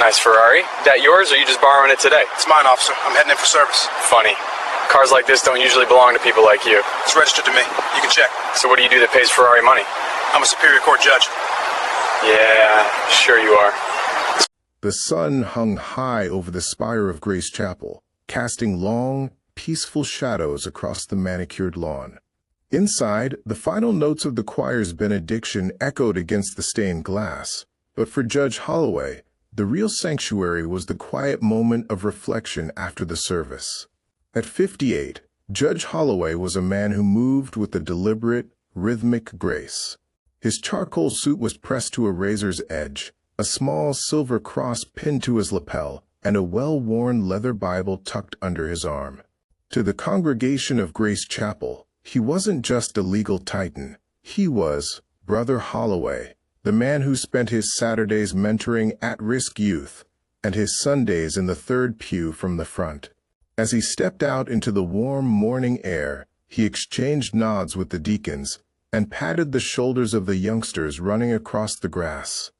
nice Ferrari. That yours, or are you just borrowing it today? It's mine, officer. I'm heading in for service. Funny. Cars like this don't usually belong to people like you. It's registered to me. You can check. So what do you do that pays Ferrari money? I'm a Superior Court judge. Yeah, sure you are. The sun hung high over the spire of Grace Chapel, casting long, peaceful shadows across the manicured lawn. Inside, the final notes of the choir's benediction echoed against the stained glass. But for Judge Holloway, the real sanctuary was the quiet moment of reflection after the service. At 58, Judge Holloway was a man who moved with a deliberate, rhythmic grace. His charcoal suit was pressed to a razor's edge, a small silver cross pinned to his lapel, and a well-worn leather Bible tucked under his arm. To the congregation of Grace Chapel, he wasn't just a legal titan. He was Brother Holloway, the man who spent his Saturdays mentoring at-risk youth and his Sundays in the third pew from the front. As he stepped out into the warm morning air, he exchanged nods with the deacons and patted the shoulders of the youngsters running across the grass.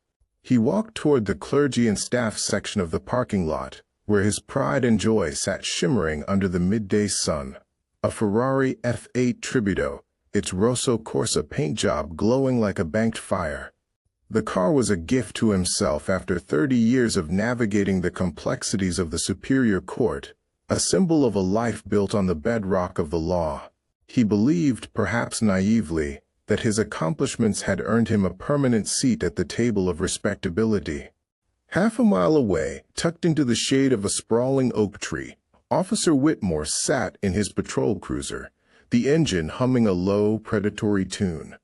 He walked toward the clergy and staff section of the parking lot, where his pride and joy sat shimmering under the midday sun. A Ferrari F8 Tributo, its Rosso Corsa paint job glowing like a banked fire. The car was a gift to himself after 30 years of navigating the complexities of the Superior Court, a symbol of a life built on the bedrock of the law. He believed, perhaps naively, that his accomplishments had earned him a permanent seat at the table of respectability. Half a mile away, tucked into the shade of a sprawling oak tree, Officer Whitmore sat in his patrol cruiser, the engine humming a low, predatory tune.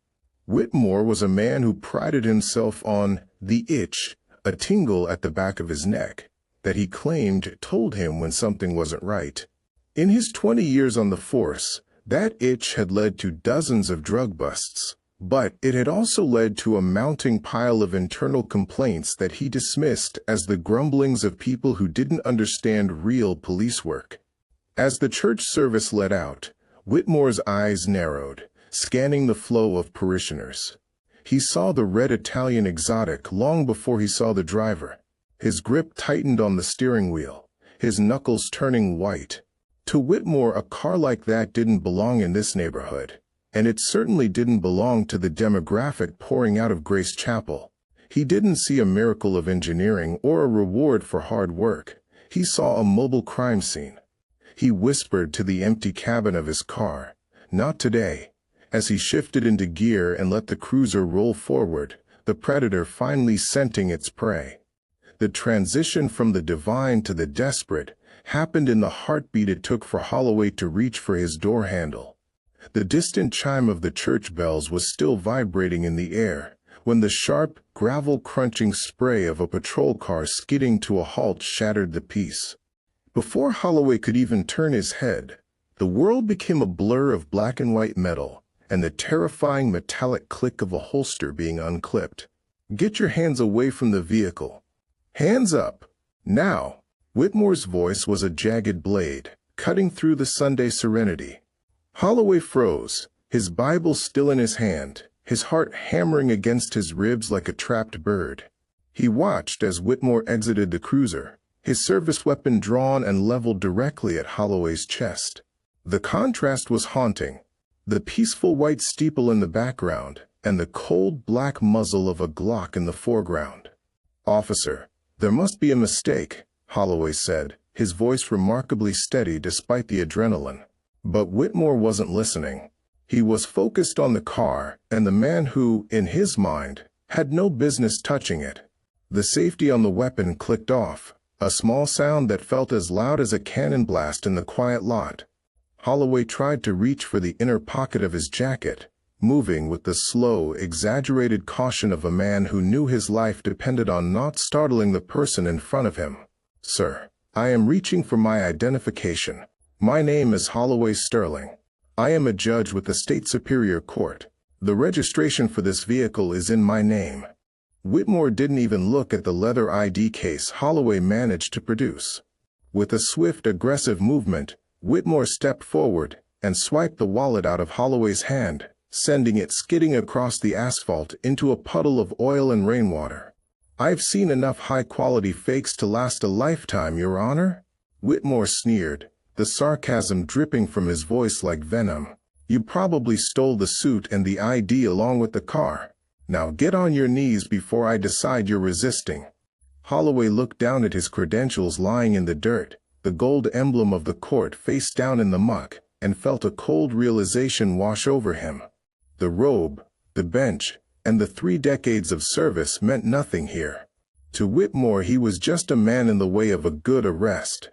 Whitmore was a man who prided himself on the itch, a tingle at the back of his neck, that he claimed told him when something wasn't right. In his 20 years on the force, that itch had led to dozens of drug busts, but it had also led to a mounting pile of internal complaints that he dismissed as the grumblings of people who didn't understand real police work. As the church service let out, Whitmore's eyes narrowed, scanning the flow of parishioners. He saw the red Italian exotic long before he saw the driver. His grip tightened on the steering wheel, his knuckles turning white. To Whitmore, a car like that didn't belong in this neighborhood, and it certainly didn't belong to the demographic pouring out of Grace Chapel. He didn't see a miracle of engineering or a reward for hard work. He saw a mobile crime scene. He whispered to the empty cabin of his car, "Not today." As he shifted into gear and let the cruiser roll forward, the predator finally scenting its prey. The transition from the divine to the desperate happened in the heartbeat it took for Holloway to reach for his door handle. The distant chime of the church bells was still vibrating in the air when the sharp, gravel-crunching spray of a patrol car skidding to a halt shattered the peace. Before Holloway could even turn his head, the world became a blur of black and white metal and the terrifying metallic click of a holster being unclipped. "Get your hands away from the vehicle." "Hands up! Now!" Whitmore's voice was a jagged blade, cutting through the Sunday serenity. Holloway froze, his Bible still in his hand, his heart hammering against his ribs like a trapped bird. He watched as Whitmore exited the cruiser, his service weapon drawn and leveled directly at Holloway's chest. The contrast was haunting. The peaceful white steeple in the background, and the cold black muzzle of a Glock in the foreground. "Officer, there must be a mistake," Holloway said, his voice remarkably steady despite the adrenaline. But Whitmore wasn't listening. He was focused on the car and the man who, in his mind, had no business touching it. The safety on the weapon clicked off, a small sound that felt as loud as a cannon blast in the quiet lot. Holloway tried to reach for the inner pocket of his jacket, moving with the slow, exaggerated caution of a man who knew his life depended on not startling the person in front of him. "Sir, I am reaching for my identification. My name is Holloway Sterling. I am a judge with the State Superior Court. The registration for this vehicle is in my name." Whitmore didn't even look at the leather ID case Holloway managed to produce. With a swift, aggressive movement, Whitmore stepped forward and swiped the wallet out of Holloway's hand, sending it skidding across the asphalt into a puddle of oil and rainwater. "I've seen enough high-quality fakes to last a lifetime, Your Honor." Whitmore sneered, the sarcasm dripping from his voice like venom. "You probably stole the suit and the ID along with the car. Now get on your knees before I decide you're resisting." Holloway looked down at his credentials lying in the dirt, the gold emblem of the court face down in the muck, and felt a cold realization wash over him. The robe, the bench, and the 3 decades of service meant nothing here. To Whitmore, he was just a man in the way of a good arrest.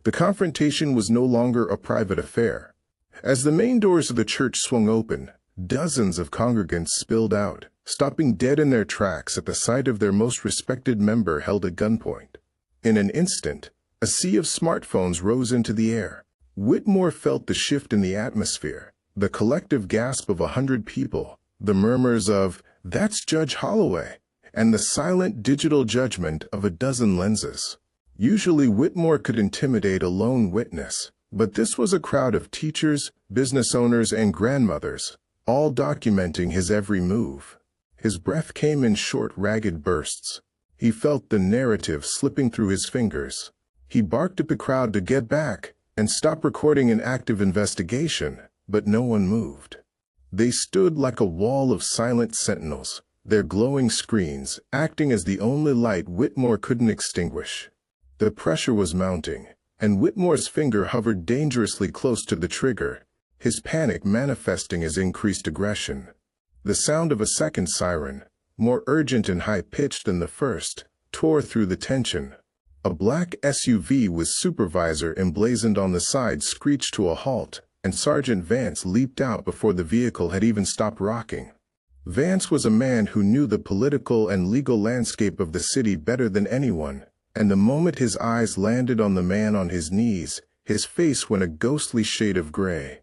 The confrontation was no longer a private affair. As the main doors of the church swung open, dozens of congregants spilled out, stopping dead in their tracks at the sight of their most respected member held at gunpoint. In an instant, a sea of smartphones rose into the air. Whitmore felt the shift in the atmosphere, the collective gasp of 100 people, the murmurs of, "That's Judge Holloway," and the silent digital judgment of a dozen lenses. Usually Whitmore could intimidate a lone witness, but this was a crowd of teachers, business owners, and grandmothers, all documenting his every move. His breath came in short, ragged bursts. He felt the narrative slipping through his fingers. He barked at the crowd to get back and stop recording an active investigation, but no one moved. They stood like a wall of silent sentinels, their glowing screens acting as the only light Whitmore couldn't extinguish. The pressure was mounting, and Whitmore's finger hovered dangerously close to the trigger, his panic manifesting as increased aggression. The sound of a second siren, more urgent and high-pitched than the first, tore through the tension. A black SUV with supervisor emblazoned on the side screeched to a halt, and Sergeant Vance leaped out before the vehicle had even stopped rocking. Vance was a man who knew the political and legal landscape of the city better than anyone, and the moment his eyes landed on the man on his knees, his face went a ghostly shade of gray.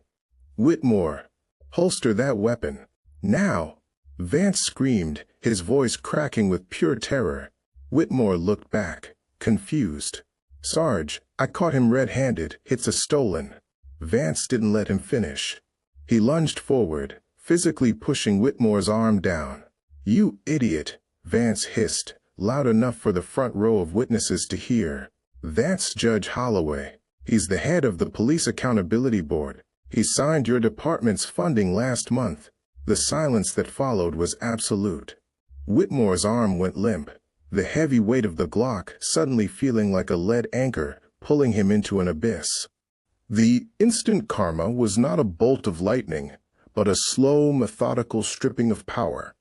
"Whitmore, holster that weapon. Now!" Vance screamed, his voice cracking with pure terror. Whitmore looked back, confused. "Sarge, I caught him red-handed. It's a stolen." Vance didn't let him finish. He lunged forward, physically pushing Whitmore's arm down. "You idiot," Vance hissed, loud enough for the front row of witnesses to hear. "That's Judge Holloway. He's the head of the Police Accountability Board. He signed your department's funding last month." The silence that followed was absolute. Whitmore's arm went limp, the heavy weight of the Glock suddenly feeling like a lead anchor, pulling him into an abyss. The instant karma was not a bolt of lightning, but a slow, methodical stripping of power.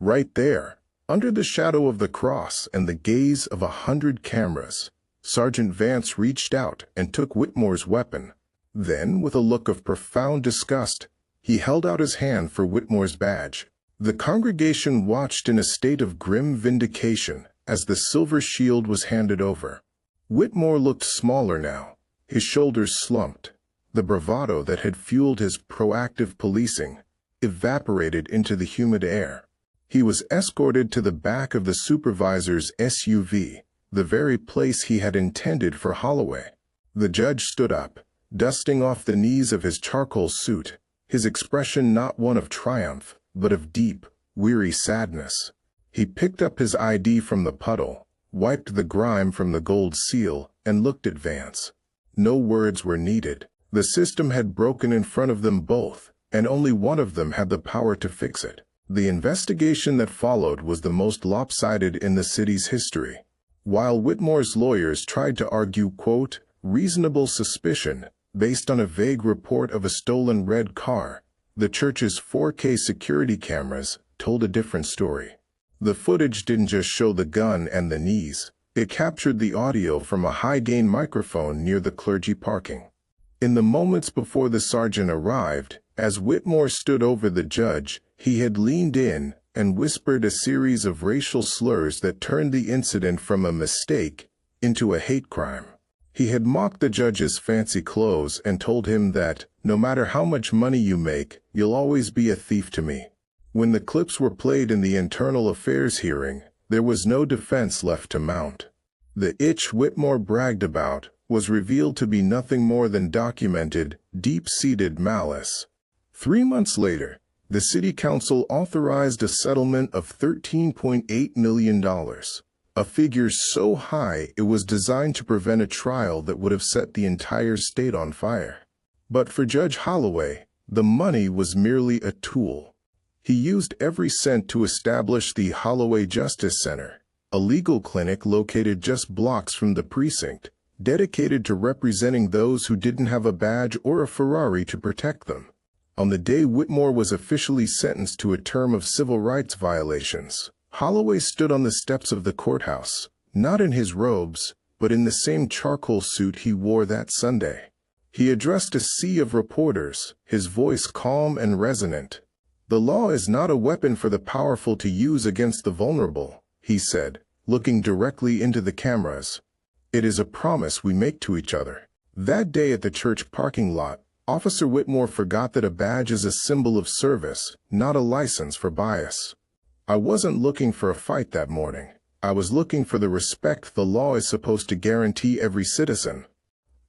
Right there, under the shadow of the cross and the gaze of 100 cameras, Sergeant Vance reached out and took Whitmore's weapon. Then, with a look of profound disgust, he held out his hand for Whitmore's badge. The congregation watched in a state of grim vindication as the silver shield was handed over. Whitmore looked smaller now, his shoulders slumped. The bravado that had fueled his proactive policing evaporated into the humid air. He was escorted to the back of the supervisor's SUV, the very place he had intended for Holloway. The judge stood up, dusting off the knees of his charcoal suit, his expression not one of triumph, but of deep, weary sadness. He picked up his ID from the puddle, wiped the grime from the gold seal, and looked at Vance. No words were needed. The system had broken in front of them both, and only one of them had the power to fix it. The investigation that followed was the most lopsided in the city's history. While Whitmore's lawyers tried to argue, quote, reasonable suspicion, based on a vague report of a stolen red car, the church's 4K security cameras told a different story. The footage didn't just show the gun and the knees. It captured the audio from a high-gain microphone near the clergy parking. In the moments before the sergeant arrived, as Whitmore stood over the judge, he had leaned in and whispered a series of racial slurs that turned the incident from a mistake into a hate crime. He had mocked the judge's fancy clothes and told him that, no matter how much money you make, you'll always be a thief to me. When the clips were played in the internal affairs hearing, there was no defense left to mount. The itch Whitmore bragged about was revealed to be nothing more than documented, deep-seated malice. 3 months later, The city council authorized a settlement of $13.8 million, a figure so high it was designed to prevent a trial that would have set the entire state on fire. But for Judge Holloway, the money was merely a tool. He used every cent to establish the Holloway Justice Center, a legal clinic located just blocks from the precinct, dedicated to representing those who didn't have a badge or a Ferrari to protect them. On the day Whitmore was officially sentenced to a term of civil rights violations, Holloway stood on the steps of the courthouse, not in his robes, but in the same charcoal suit he wore that Sunday. He addressed a sea of reporters, his voice calm and resonant. "The law is not a weapon for the powerful to use against the vulnerable," he said, looking directly into the cameras. "It is a promise we make to each other." That day at the church parking lot, Officer Whitmore forgot that a badge is a symbol of service, not a license for bias. "I wasn't looking for a fight that morning. I was looking for the respect the law is supposed to guarantee every citizen."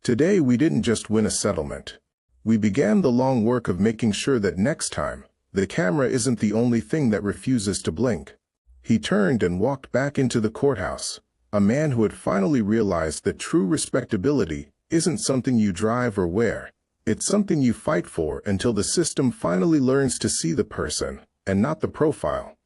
Today we didn't just win a settlement. We began the long work of making sure that next time, the camera isn't the only thing that refuses to blink. He turned and walked back into the courthouse, a man who had finally realized that true respectability isn't something you drive or wear. It's something you fight for until the system finally learns to see the person, and not the profile.